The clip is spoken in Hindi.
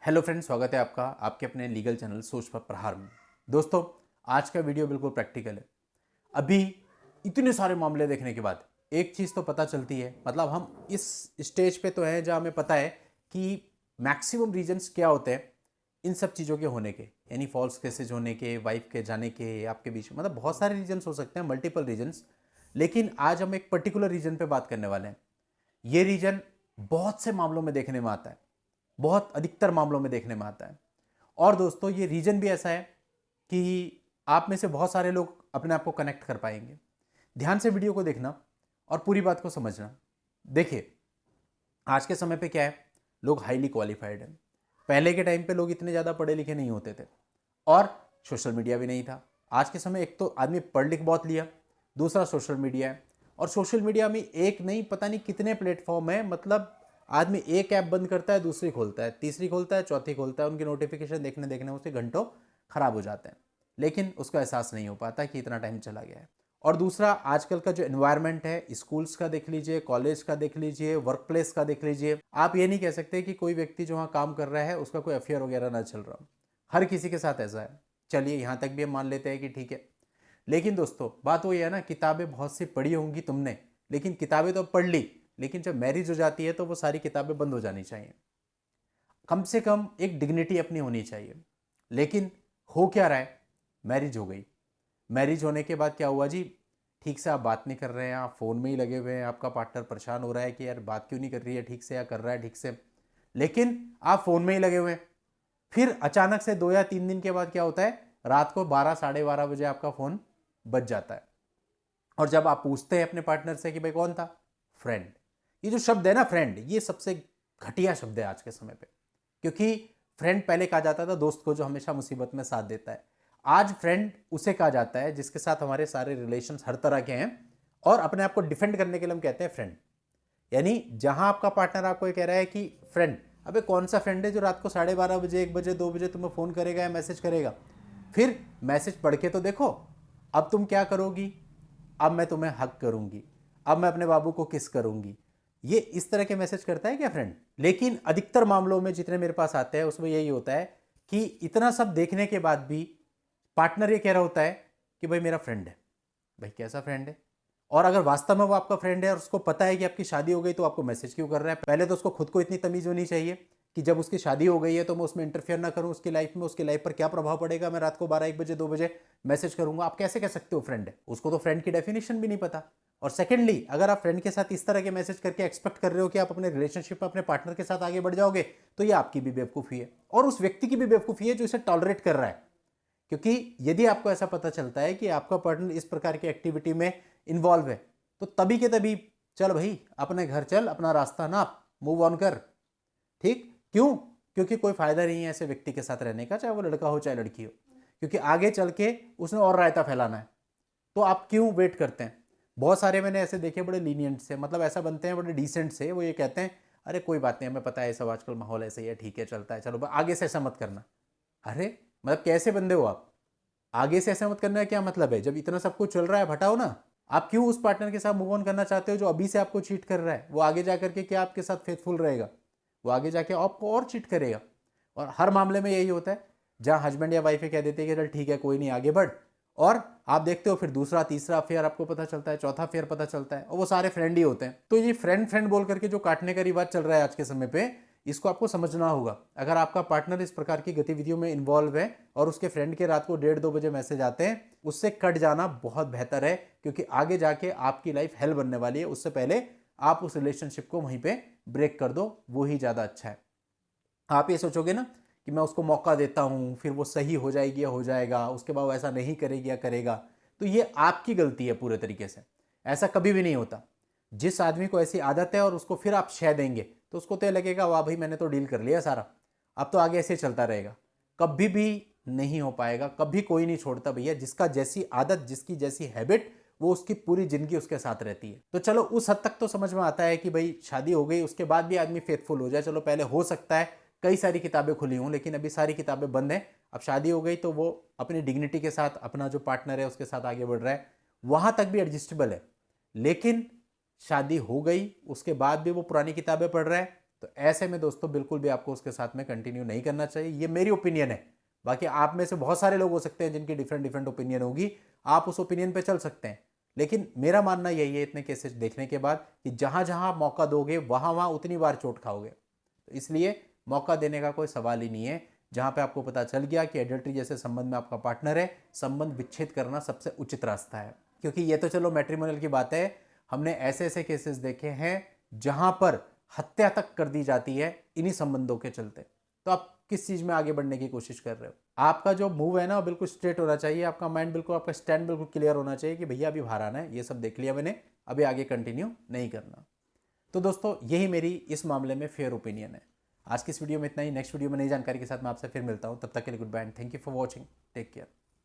हेलो फ्रेंड्स, स्वागत है आपका आपके अपने लीगल चैनल सोच पर प्रहार में। दोस्तों, आज का वीडियो बिल्कुल प्रैक्टिकल है। अभी इतने सारे मामले देखने के बाद एक चीज़ तो पता चलती है, मतलब हम इस स्टेज पे तो हैं जहाँ हमें पता है कि मैक्सिमम रीजंस क्या होते हैं इन सब चीज़ों के होने के, यानी फॉल्स केसेज होने के, वाइफ के जाने के, आपके बीच में, मतलब बहुत सारे रीजंस हो सकते हैं, मल्टीपल रीजंस। लेकिन आज हम एक पर्टिकुलर रीजन पे बात करने वाले हैं। ये रीजन बहुत से मामलों में देखने में आता है, बहुत अधिकतर मामलों में देखने में आता है। और दोस्तों, ये रीजन भी ऐसा है कि आप में से बहुत सारे लोग अपने आप को कनेक्ट कर पाएंगे। ध्यान से वीडियो को देखना और पूरी बात को समझना। देखिए, आज के समय पे क्या है, लोग हाईली क्वालिफाइड हैं। पहले के टाइम पे लोग इतने ज़्यादा पढ़े लिखे नहीं होते थे और सोशल मीडिया भी नहीं था। आज के समय एक तो आदमी पढ़ लिख बहुत लिया, दूसरा सोशल मीडिया है। और सोशल मीडिया में एक नहीं, पता नहीं कितने प्लेटफॉर्म है, मतलब आदमी एक ऐप बंद करता है, दूसरी खोलता है, तीसरी खोलता है, चौथी खोलता है, उनकी नोटिफिकेशन देखने देखने उसके घंटों खराब हो जाते हैं, लेकिन उसका एहसास नहीं हो पाता कि इतना टाइम चला गया है। और दूसरा, आजकल का जो एनवायरनमेंट है, स्कूल्स का देख लीजिए, कॉलेज का देख लीजिए, वर्क प्लेस का देख लीजिए, आप ये नहीं कह सकते कि कोई व्यक्ति जो वहाँ काम कर रहा है उसका कोई अफेयर वगैरह ना चल रहा हो। हर किसी के साथ ऐसा है। चलिए, यहाँ तक भी हम मान लेते हैं कि ठीक है। लेकिन दोस्तों, बात वही है ना, किताबें बहुत सी पढ़ी होंगी तुमने, लेकिन किताबें तो पढ़ ली, लेकिन जब मैरिज हो जाती है तो वो सारी किताबें बंद हो जानी चाहिए। कम से कम एक डिग्निटी अपनी होनी चाहिए। लेकिन हो क्या रहा है, मैरिज हो गई। मैरिज होने के बाद क्या हुआ जी, ठीक से आप बात नहीं कर रहे हैं, आप फ़ोन में ही लगे हुए हैं, आपका पार्टनर परेशान हो रहा है कि यार बात क्यों नहीं कर रही है ठीक से, या कर रहा है ठीक से, लेकिन आप फ़ोन में ही लगे हुए हैं। फिर अचानक से 2 या 3 दिन के बाद क्या होता है, रात को 12 साढ़े 12 बजे आपका फ़ोन बज जाता है। और जब आप पूछते हैं अपने पार्टनर से कि भाई कौन था, फ्रेंड। ये जो शब्द है ना, फ्रेंड, ये सबसे घटिया शब्द है आज के समय पे। क्योंकि फ्रेंड पहले कहा जाता था दोस्त को जो हमेशा मुसीबत में साथ देता है। आज फ्रेंड उसे कहा जाता है जिसके साथ हमारे सारे रिलेशंस हर तरह के हैं, और अपने आप को डिफेंड करने के लिए हम कहते हैं फ्रेंड। यानी जहां आपका पार्टनर आपको ये कह रहा है कि फ्रेंड, अबे कौन सा फ्रेंड है जो रात को 12:30 बजे, 1 बजे, 2 बजे तुम्हें फ़ोन करेगा या मैसेज करेगा। फिर मैसेज पढ़ के तो देखो, अब तुम क्या करोगी, अब मैं तुम्हें हक करूंगी, अब मैं अपने बाबू को किस करूंगी। ये इस तरह के मैसेज करता है क्या फ्रेंड? लेकिन अधिकतर मामलों में जितने मेरे पास आते हैं उसमें यही होता है कि इतना सब देखने के बाद भी पार्टनर ये कह रहा होता है कि भाई मेरा फ्रेंड है। भाई कैसा फ्रेंड है? और अगर वास्तव में वो आपका फ्रेंड है और उसको पता है कि आपकी शादी हो गई तो आपको मैसेज क्यों कर रहा है? पहले तो उसको खुद को इतनी तमीज होनी चाहिए कि जब उसकी शादी हो गई है तो मैं उसमें इंटरफेयर ना करूं, उसकी लाइफ में, उसकी लाइफ पर क्या प्रभाव पड़ेगा, मैं रात को 12, 1 बजे, 2 बजे मैसेज करूंगा। आप कैसे कह सकते हो फ्रेंड है? उसको तो फ्रेंड की डेफिनेशन भी नहीं पता। और सेकेंडली, अगर आप फ्रेंड के साथ इस तरह के मैसेज करके एक्सपेक्ट कर रहे हो कि आप अपने रिलेशनशिप में अपने पार्टनर के साथ आगे बढ़ जाओगे, तो ये आपकी भी बेवकूफ़ी है और उस व्यक्ति की भी बेवकूफ़ी है जो इसे टॉलरेट कर रहा है। क्योंकि यदि आपको ऐसा पता चलता है कि आपका पार्टनर इस प्रकार की एक्टिविटी में इन्वॉल्व है, तो तभी के तभी चल भाई अपने घर चल, अपना रास्ता नाप, मूव ऑन कर। ठीक? क्यों? क्योंकि कोई फायदा नहीं है ऐसे व्यक्ति के साथ रहने का, चाहे वो लड़का हो चाहे लड़की हो, क्योंकि आगे चल के उसने और रायता फैलाना है। तो आप क्यों वेट करते हैं? बहुत सारे मैंने ऐसे देखे, बड़े लीनियंट से, मतलब ऐसा बनते हैं बड़े डिसेंट से, वो ये कहते हैं अरे कोई बात नहीं, हमें पता है सब आजकल माहौल ऐसे ही है, ठीक है चलता है, चलो आगे से ऐसा मत करना। अरे मतलब कैसे बंदे हो आप? आगे से ऐसा मत करना है क्या मतलब है? जब इतना सब कुछ चल रहा है हटाओ ना। आप क्यों उस पार्टनर के साथ मूव ऑन करना चाहते हो जो अभी से आपको चीट कर रहा है? वो आगे जाकर के क्या आपके साथ फेथफुल रहेगा? वो आगे जाके आपको और चीट करेगा। और हर मामले में यही होता है, जहां हस्बैंड या वाइफ कह देते हैं कि चल ठीक है कोई नहीं आगे बढ़, और आप देखते हो फिर दूसरा तीसरा अफेयर आपको पता चलता है, चौथा अफेयर पता चलता है, और वो सारे फ्रेंड ही होते हैं। तो ये फ्रेंड फ्रेंड बोल करके जो काटने का रिवाज चल रहा है आज के समय पे, इसको आपको समझना होगा। अगर आपका पार्टनर इस प्रकार की गतिविधियों में इन्वॉल्व है और उसके फ्रेंड के रात को 1:30-2 बजे मैसेज आते हैं, उससे कट जाना बहुत बेहतर है, क्योंकि आगे जाके आपकी लाइफ हेल बनने वाली है। उससे पहले आप उस रिलेशनशिप को वहीं पे ब्रेक कर दो, वो ही ज़्यादा अच्छा है। आप ये सोचोगे ना कि मैं उसको मौका देता हूँ, फिर वो सही हो जाएगी या हो जाएगा, उसके बाद वो ऐसा नहीं करेगी या करेगा, तो ये आपकी गलती है पूरे तरीके से। ऐसा कभी भी नहीं होता। जिस आदमी को ऐसी आदत है और उसको फिर आप शह देंगे, तो उसको तो लगेगा वाह भाई मैंने तो डील कर लिया सारा, अब तो आगे ऐसे चलता रहेगा। कभी भी नहीं हो पाएगा, कभी कोई नहीं छोड़ता भैया। जिसका जैसी आदत, जिसकी जैसी हैबिट, वो उसकी पूरी जिंदगी उसके साथ रहती है। तो चलो उस हद तक तो समझ में आता है कि भाई शादी हो गई उसके बाद भी आदमी फेथफुल हो जाए। चलो पहले हो सकता है कई सारी किताबें खुली हों, लेकिन अभी सारी किताबें बंद हैं। अब शादी हो गई तो वो अपनी डिग्निटी के साथ अपना जो पार्टनर है उसके साथ आगे बढ़ रहा है, वहां तक भी एडजस्टेबल है। लेकिन शादी हो गई उसके बाद भी वो पुरानी किताबें पढ़ रहा है, तो ऐसे में दोस्तों बिल्कुल भी आपको उसके साथ में कंटिन्यू नहीं करना चाहिए। ये मेरी ओपिनियन है, बाकी आप में से बहुत सारे लोग हो सकते हैं जिनकी डिफरेंट डिफरेंट ओपिनियन होगी, आप उस ओपिनियन पे चल सकते हैं। लेकिन मेरा मानना यही है इतने केसेस देखने के बाद कि जहां जहां आप मौका दोगे वहां वहां उतनी बार चोट खाओगे। तो इसलिए मौका देने का कोई सवाल ही नहीं है। जहां पे आपको पता चल गया कि एडल्ट्री जैसे संबंध में आपका पार्टनर है, संबंध विच्छेद करना सबसे उचित रास्ता है। क्योंकि ये तो चलो मैट्रिमोनियल की बात है, हमने ऐसे ऐसे केसेस देखे हैं जहां पर हत्या तक कर दी जाती है इन्हीं संबंधों के चलते। तो आप किस चीज में आगे बढ़ने की कोशिश कर रहे हो? आपका जो मूव है ना वो बिल्कुल स्ट्रेट होना चाहिए, आपका माइंड बिल्कुल, आपका स्टैंड बिल्कुल क्लियर होना चाहिए कि भैया अभी बाहर आना है, ये सब देख लिया मैंने, अभी आगे कंटिन्यू नहीं करना। तो दोस्तों यही मेरी इस मामले में फेयर ओपिनियन है। आज की इस वीडियो में इतना ही। नेक्स्ट वीडियो में नई जानकारी के साथ मैं आपसे फिर मिलता हूं। तब तक के लिए goodbye and thank you for watching. Take care.